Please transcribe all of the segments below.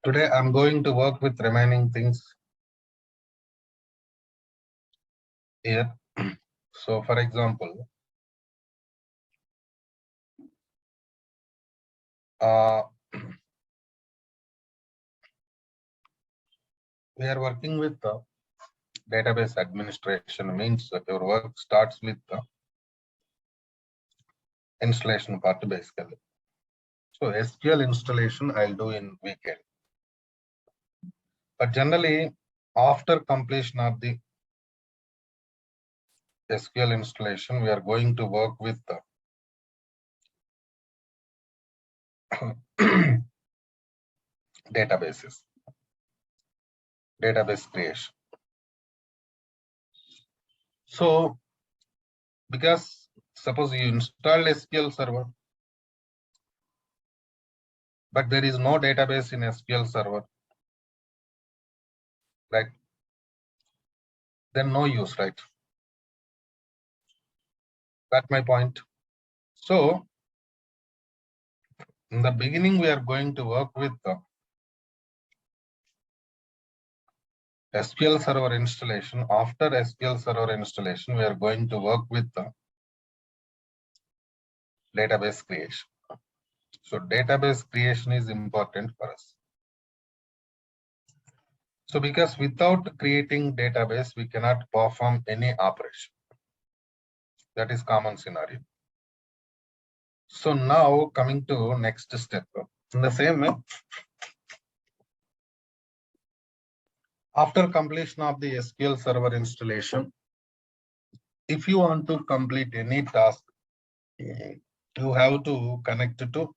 Today I'm going to work with remaining things here. So for example, we are working with the database administration, means that your work starts with the installation part basically. So SQL installation I'll do in weekend. But generally, after completion of the SQL installation, we are going to work with the database creation. So, because suppose you install SQL server, but there is no database in SQL server, right? Then no use, right? That's my point. So, in the beginning, we are going to work with the SQL server installation. After SQL server installation, we are going to work with the database creation. So database creation is important for us. So because without creating database, we cannot perform any operation. That is common scenario. So now coming to next step. In the same way, after completion of the SQL server installation, if you want to complete any task, you have to connect to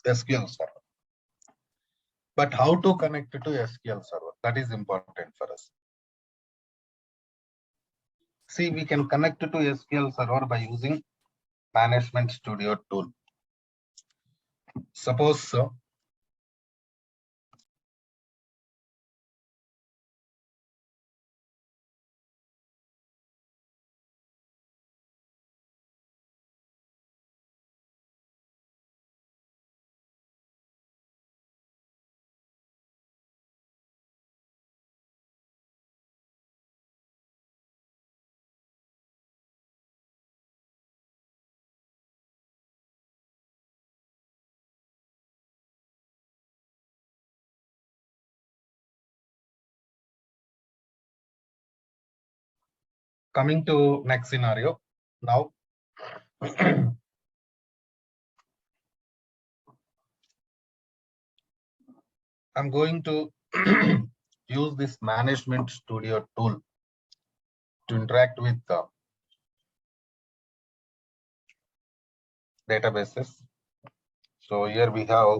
SQL server. But how to connect to SQL server? That is important for us. See, we can connect to SQL server by using Management Studio tool. Suppose coming to next scenario. Now, I'm going to use this Management Studio tool to interact with the databases. So here we have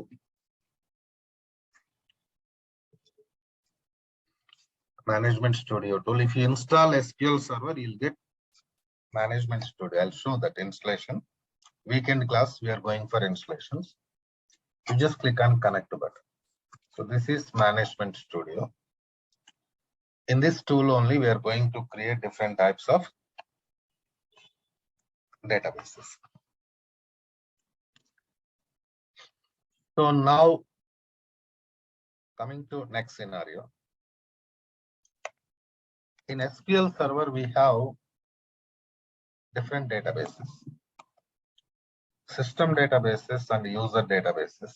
Management Studio tool. If you install SQL server, you'll get Management Studio. I'll show that installation. Weekend class, we are going for installations. You just click on connect button. So this is Management Studio. In this tool only, we are going to create different types of databases. So now coming to next scenario. In SQL server, we have different databases, system databases and user databases.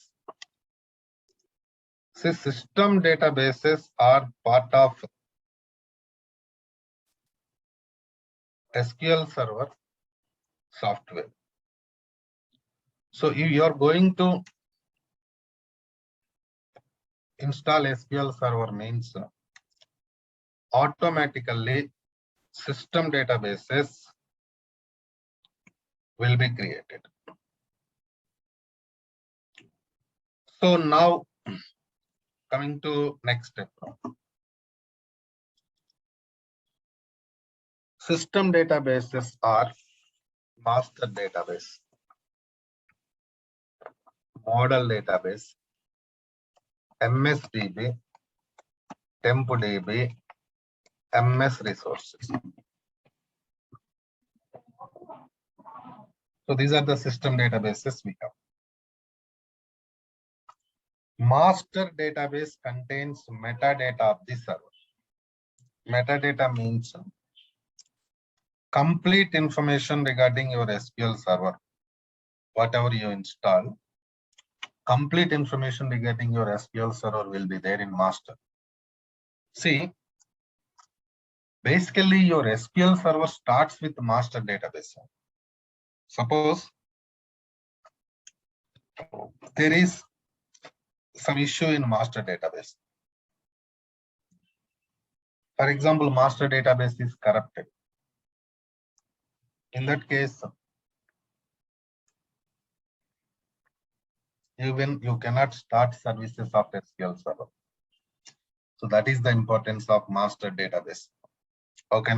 See, system databases are part of SQL server software. So if you are going to install SQL server, means automatically system databases will be created. So now coming to next step. System databases are master database, model database, MSDB, TempDB, MS resources. So these are the system databases we have. Master database contains metadata of the server. Metadata means complete information regarding your SQL server. Whatever you install, complete information regarding your SQL server will be there in master. See, basically your SQL server starts with master database. Suppose there is some issue in master database. For example, master database is corrupted. In that case, even you cannot start services of SQL server. So that is the importance of master database. Okay.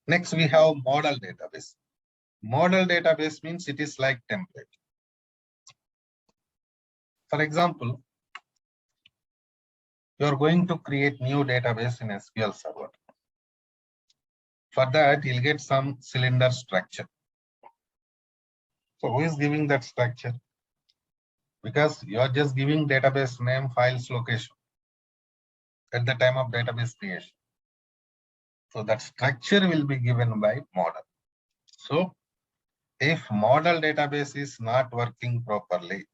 Next, we have model database. Model database means it is like template. For example, you are going to create new database in SQL server. For that, you'll get some cylinder structure. So who is giving that structure? Because you are just giving database name, files, location at the time of database creation. So that structure will be given by model. So if model database is not working properly,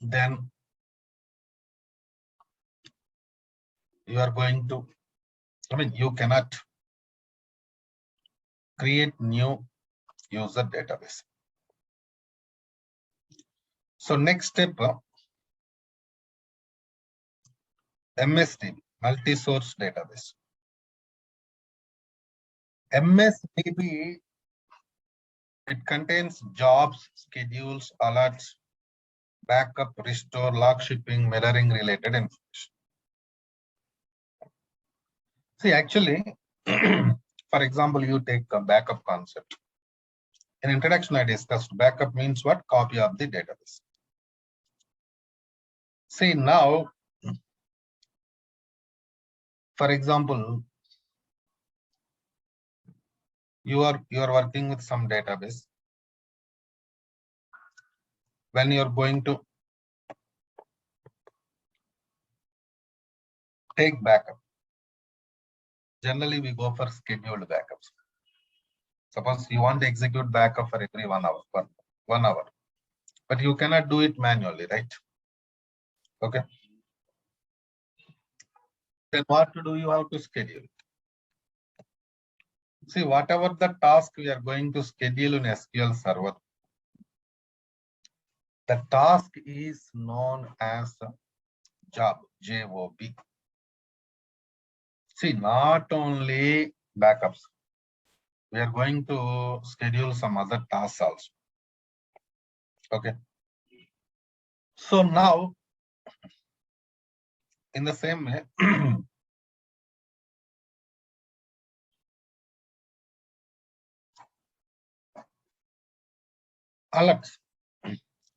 then you are going to, you cannot create new user database. So next step, MSDB, multi-source database. MSDB, it contains jobs, schedules, alerts, backup, restore, log shipping, mirroring related information. See, actually, for example, you take a backup concept. In introduction, I discussed backup means what? Copy of the database. See, now, for example, you are working with some database. When you are going to take backup, generally we go for scheduled backups. Suppose you want to execute backup for every 1 hour, one hour, but you cannot do it manually, right? Okay. Then what to do? You have to schedule. See, whatever the task we are going to schedule in SQL server, the task is known as job, J-O-B. See, not only backups, we are going to schedule some other tasks also. Okay. So now, in the same way, alerts.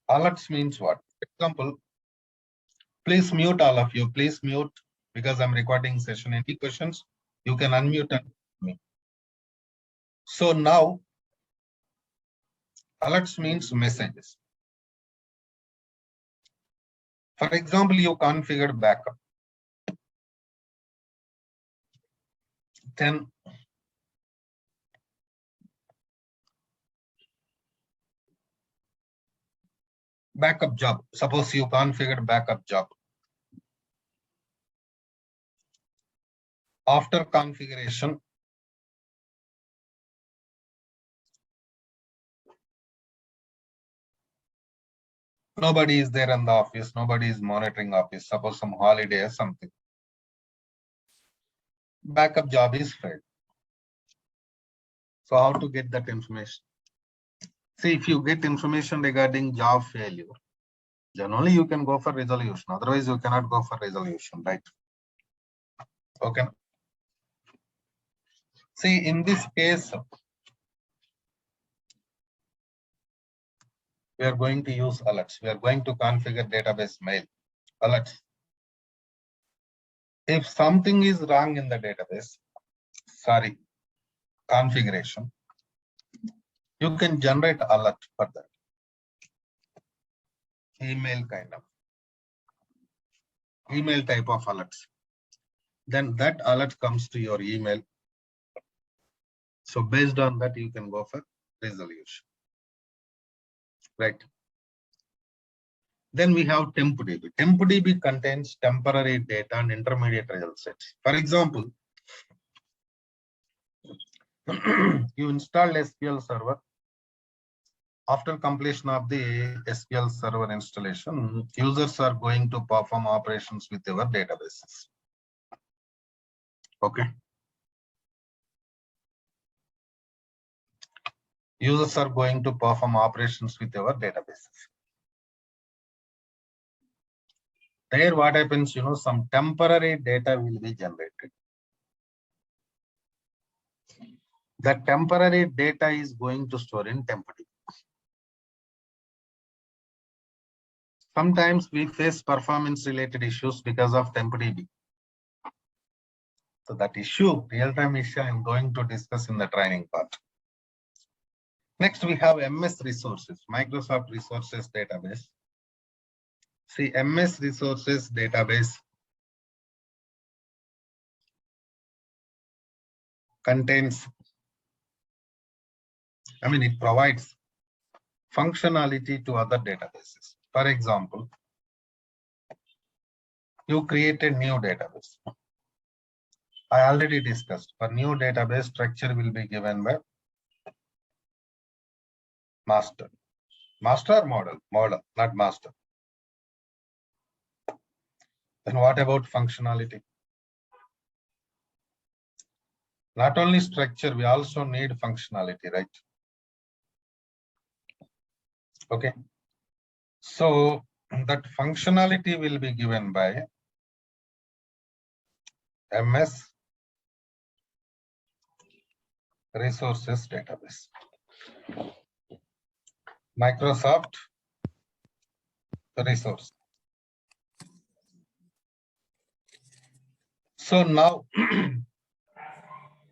Alerts means what? For example, please mute all of you. Please mute because I'm recording session. Any questions? You can unmute and me. So now, alerts means messages. For example, you configured backup. Then backup job. Suppose you configured backup job. After configuration, nobody is there in the office. Nobody is monitoring office. Suppose some holiday or something. Backup job is failed. So how to get that information? See, if you get information regarding job failure, then only you can go for resolution. Otherwise, you cannot go for resolution, right? Okay. See, in this case, we are going to use alerts. We are going to configure database mail alerts. If something is wrong in the database, configuration, you can generate alert for that. email kind of email type of alerts. Then that alert comes to your email. So based on that, you can go for resolution, right? Then we have TempDB. TempDB contains temporary data and intermediate result sets. For example, you install SQL Server. After completion of the SQL Server installation, users are going to perform operations with your databases. Okay. Users are going to perform operations with your databases. There what happens, some temporary data will be generated. That temporary data is going to store in TempDB. Sometimes we face performance related issues because of TempDB. So that issue, real-time issue, I'm going to discuss in the training part. Next, we have MS Resources, Microsoft Resources Database. See, MS Resources Database contains, it provides functionality to other databases. For example, you create a new database. I already discussed, for new database structure will be given by master. Master or model? Model, not master. Then what about functionality? Not only structure, we also need functionality, right? Okay. So that functionality will be given by MS Resources Database. Microsoft Resource. So now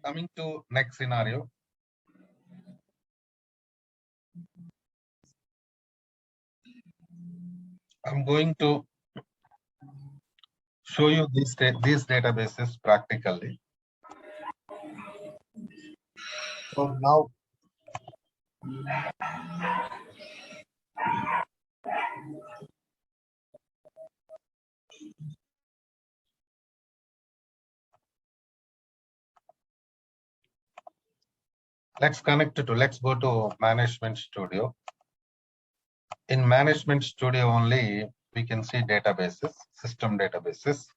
coming to next scenario. I'm going to show you these databases practically. So now let's go to Management Studio. In Management Studio only, we can see databases, system databases.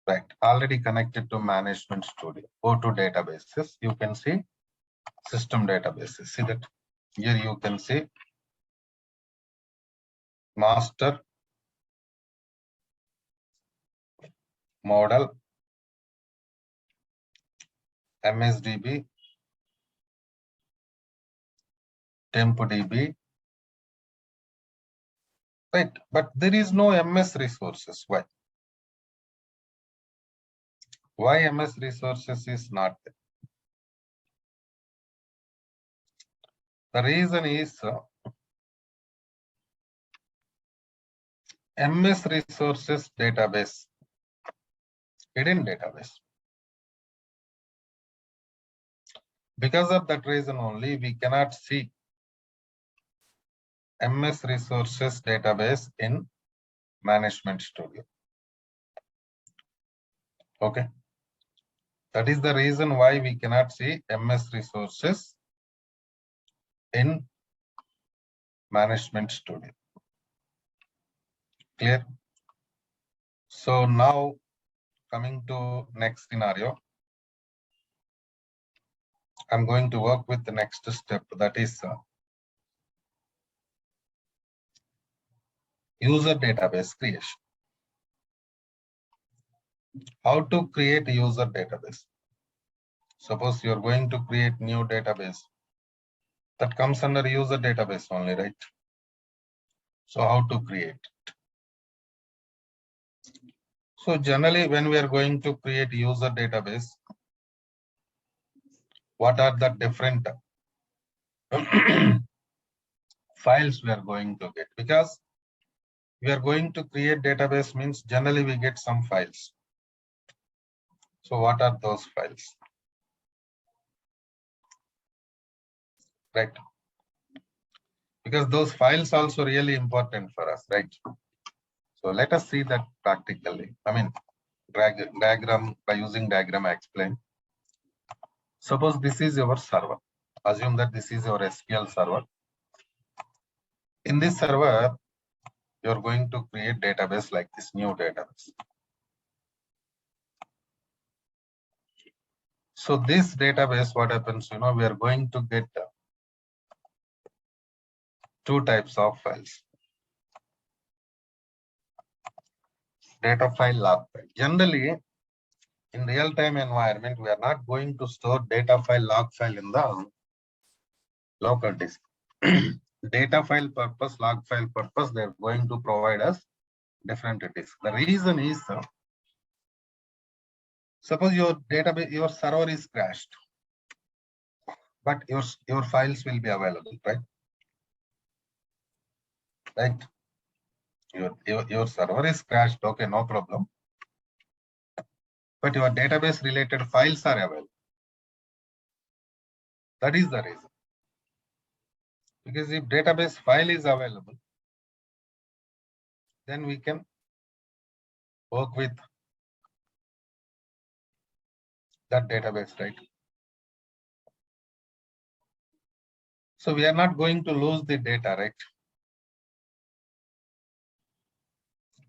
Right, already connected to Management Studio. Go to databases, you can see system databases. See that here you can see master, model, MSDB, TempDB. Right, but there is no MS Resources. Why? Why MS Resources is not there? The reason is MS Resources database, hidden database. Because of that reason only, we cannot see MS Resources database in Management Studio. Okay. That is the reason why we cannot see MS Resources in Management Studio. Clear? So now coming to next scenario, I'm going to work with the next step, that is user database creation. How to create a user database? Suppose you're going to create new database that comes under user database only, right? So how to create? So generally, when we are going to create user database, what are the different files we are going to get? Because We are going to create database means generally we get some files. So what are those files? Right. Because those files also really important for us, right? So let us see that practically. I mean, diagram, by using diagram I explain. Suppose this is your server. Assume that this is your SQL server. In this server, you're going to create database like this new database. So this database, what happens, we are going to get two types of files. Data file, log file. Generally, in real-time environment, we are not going to store data file, log file in the local disk. Data file purpose, log file purpose, they're going to provide us different disks. The reason is, suppose your database, your server is crashed, but your files will be available, right? Right. Your server is crashed, okay, no problem. But your database related files are available. That is the reason. Because if database file is available, then we can work with that database, right? So we are not going to lose the data, right?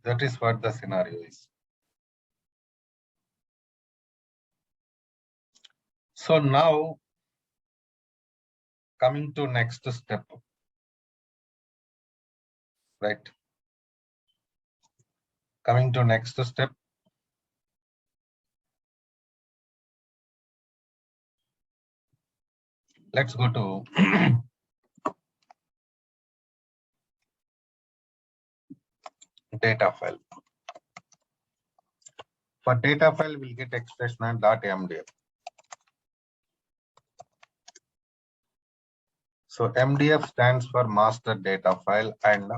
That is what the scenario is. So now coming to next step, right? Coming to next step. Let's go to data file. For data file, we'll get expression and .mdf. So MDF stands for master data file and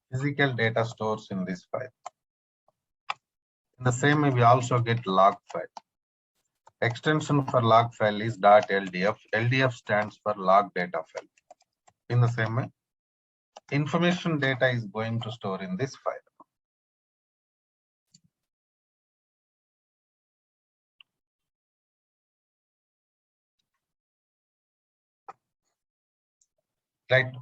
physical data stores in this file. In the same way, we also get log file. Extension for log file is .ldf. LDF stands for log data file. In the same way, information data is going to store in this file. Right.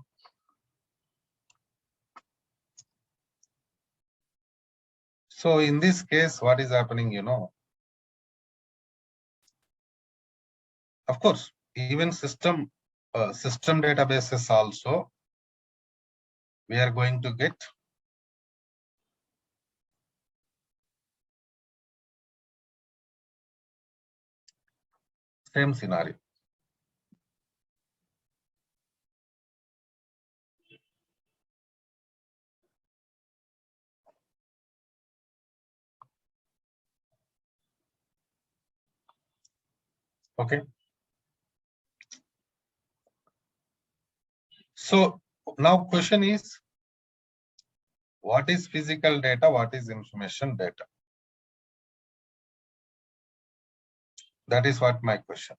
So in this case, what is happening, of course, even system databases also, we are going to get same scenario. Okay. So now question is, what is physical data? What is information data? That is what my question.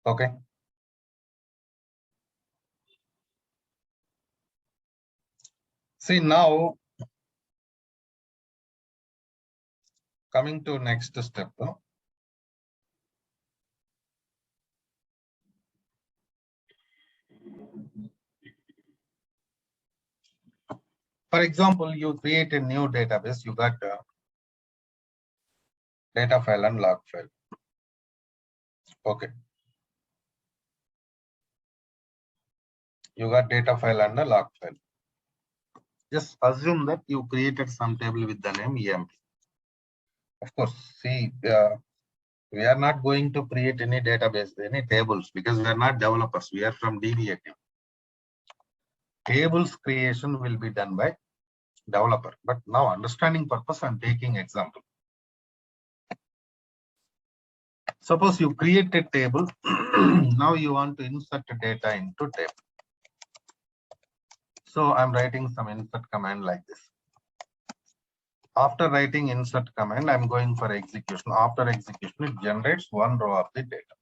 Okay. See now, coming to next step. For example, you create a new database, you got data file and log file. Okay. You got data file and a log file. Just assume that you created some table with the name EMP. Of course, see, we are not going to create any database, any tables, because we are not developers. We are from DBA team. Tables creation will be done by developer. But now, understanding purpose, I'm taking example. Suppose you create a table. Now you want to insert data into table. So I'm writing some insert command like this. After writing insert command, I'm going for execution. After execution, it generates one row of the data.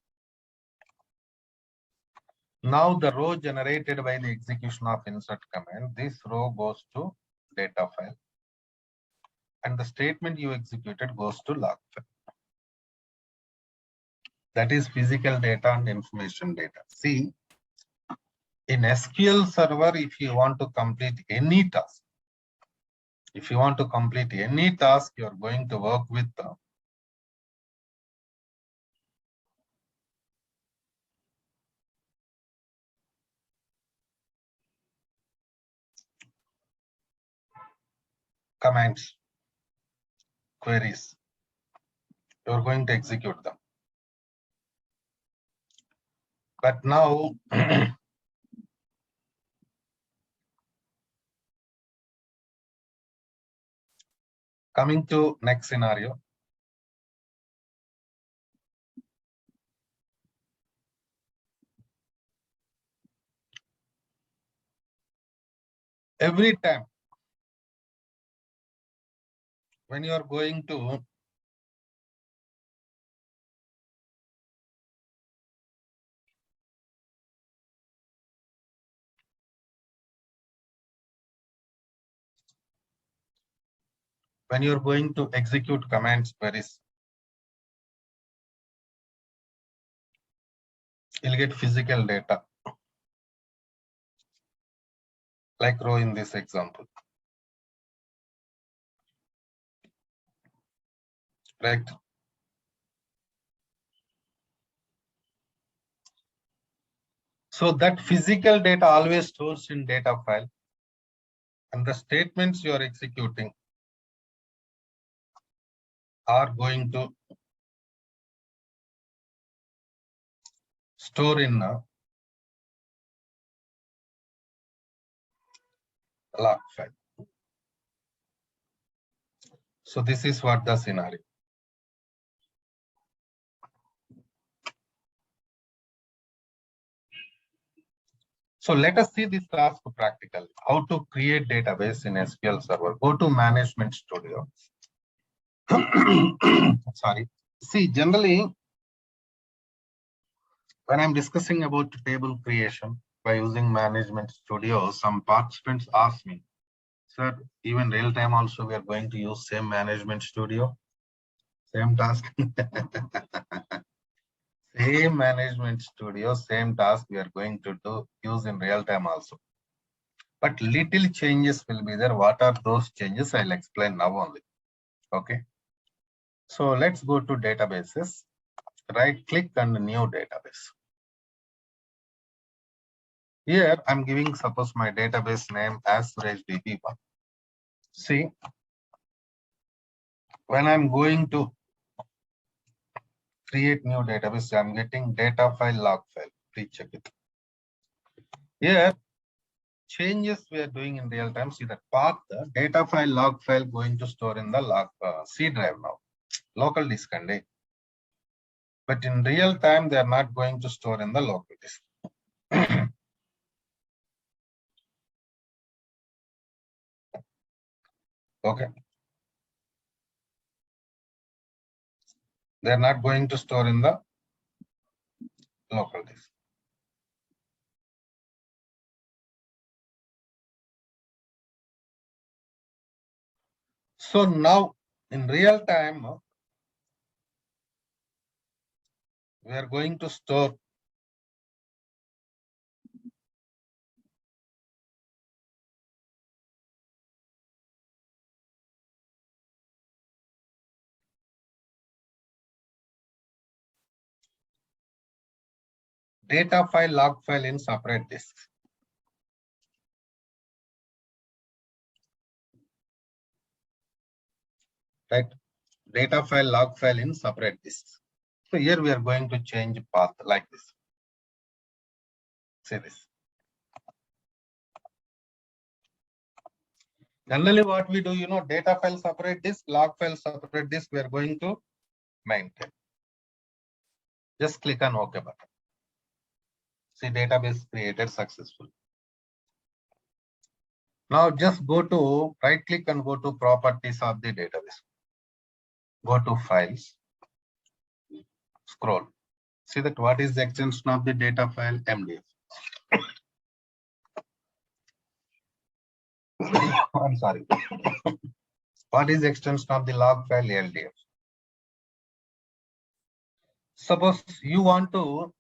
Now the row generated by the execution of insert command, this row goes to data file. And the statement you executed goes to log file. That is physical data and information data. See, in SQL Server, if you want to complete any task, you are going to work with commands, queries. You're going to execute them. But now, coming to next scenario. Every time when you are going to execute commands queries, you'll get physical data like row in this example. Right? So that physical data always stores in data file, and the statements you are executing are going to store in a log file. So this is what the scenario. So let us see this task practically. How to create database in SQL Server. Go to Management Studio. Sorry. See, generally, when I'm discussing about table creation by using Management Studio, some participants ask me, sir, even real time also we are going to use same Management Studio, same task. Same Management Studio, same task we are going to use in real time also. But little changes will be there. What are those changes? I'll explain now only. Okay. So let's go to databases. Right click on the new database. Here I'm giving suppose my database name as Suresh DB1. See, when I'm going to create new database, I'm getting data file log file. Please check it. Here, changes we are doing in real time. See that path, the data file log file going to store in the log C drive now, local disk and but in real time they are not going to store in the local disk. Okay. They are not going to store in the local disk. So now in real time, we are going to store data file log file in separate disks. Right? Data file log file in separate disks. So here we are going to change path like this. See this. Generally what we do, data file separate disk, log file separate disk, we are going to maintain. Just click on OK button. See, database created successfully. Now just go to right click and go to properties of the database. Go to files. Scroll. See that what is the extension of the data file? MDF. I'm sorry. What is the extension of the log file? LDF. Suppose you want to,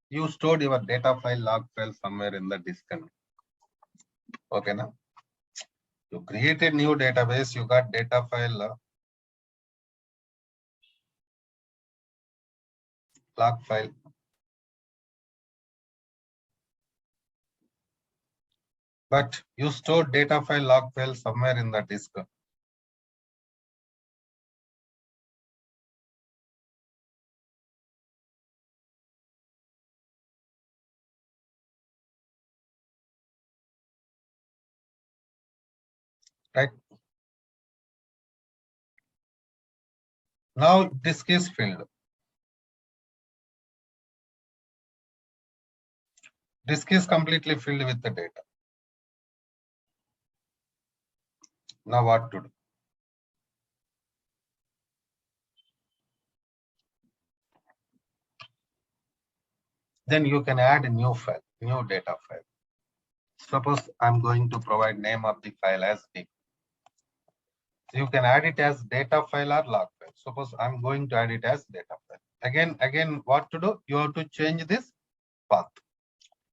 you stored your data file log file somewhere in the disk. Okay, now you created new database, you got data file log file. But you stored data file log file somewhere in the disk. Right? Now disk is filled. Disk is completely filled with the data. Now what to do? Then you can add a new file, new data file. Suppose I'm going to provide name of the file as D. You can add it as data file or log file. Suppose I'm going to add it as data file. Again, what to do? You have to change this path.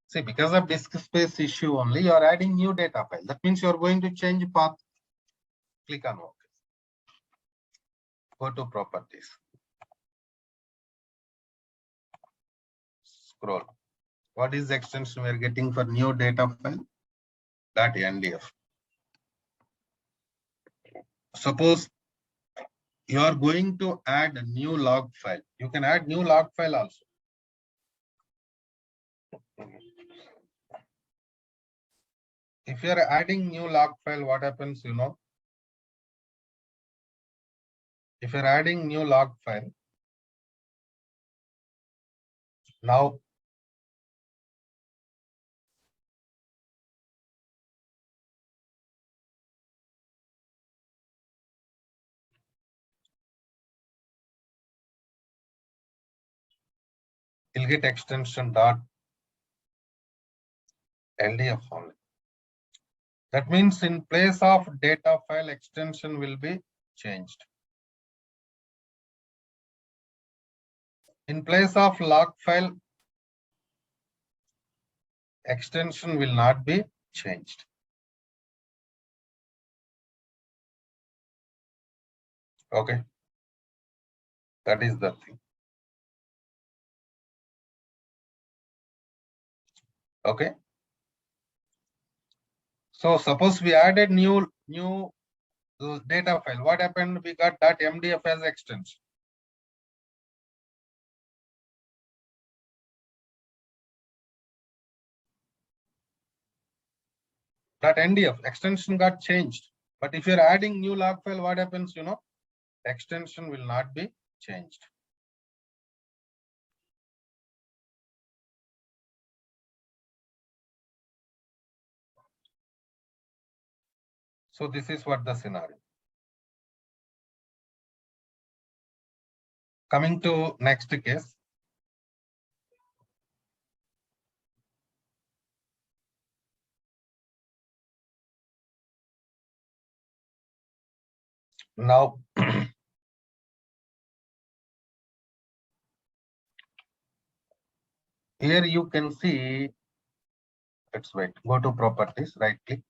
See, because of disk space issue only, you are adding new data file. That means you are going to change path. Click on OK. Go to properties. Scroll. What is the extension we are getting for new data file? .ndf. Suppose you are going to add a new log file. You can add new log file also. If you are adding new log file, what happens, you know? If you're adding new log file, now you'll get extension dot LDF only. That means in place of data file, extension will be changed. In place of log file, extension will not be changed. Okay. That is the thing. Okay. So suppose we added new data file. What happened? We got .mdf as extension. .ndf extension got changed. But if you're adding new log file, what happens? You know, extension will not be changed. So this is what the scenario. Coming to next case. Now, here you can see, let's wait, go to properties, right click.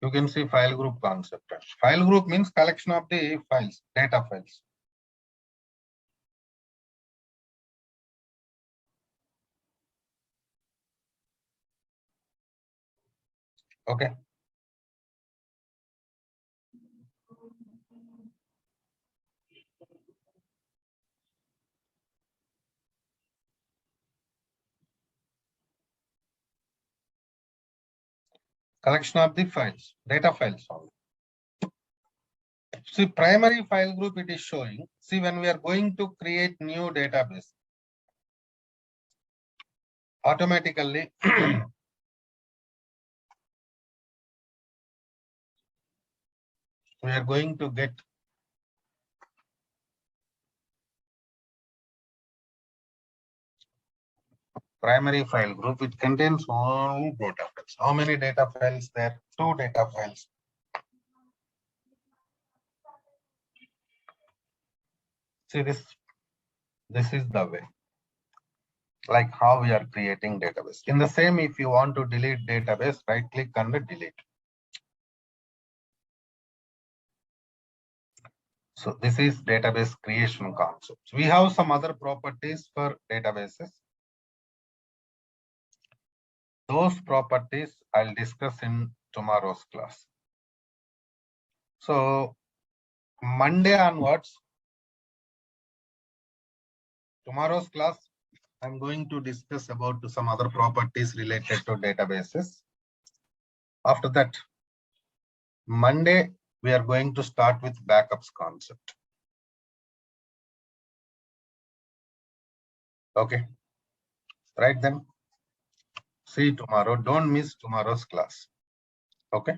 You can see file group concept. File group means collection of the files, data files. Okay. Collection of the files, data files only. See, primary file group it is showing. See, when we are going to create new database, automatically we are going to get primary file group. It contains only data files. How many data files there? 2 data files. See, this is the way, like how we are creating database. In the same, if you want to delete database, right click on the delete. So this is database creation concepts. We have some other properties for databases. Those properties I'll discuss in tomorrow's class. So Monday onwards, tomorrow's class, I'm going to discuss about some other properties related to databases. After that, Monday, we are going to start with backups concept. Okay. Right then. See you tomorrow. Don't miss tomorrow's class. Okay.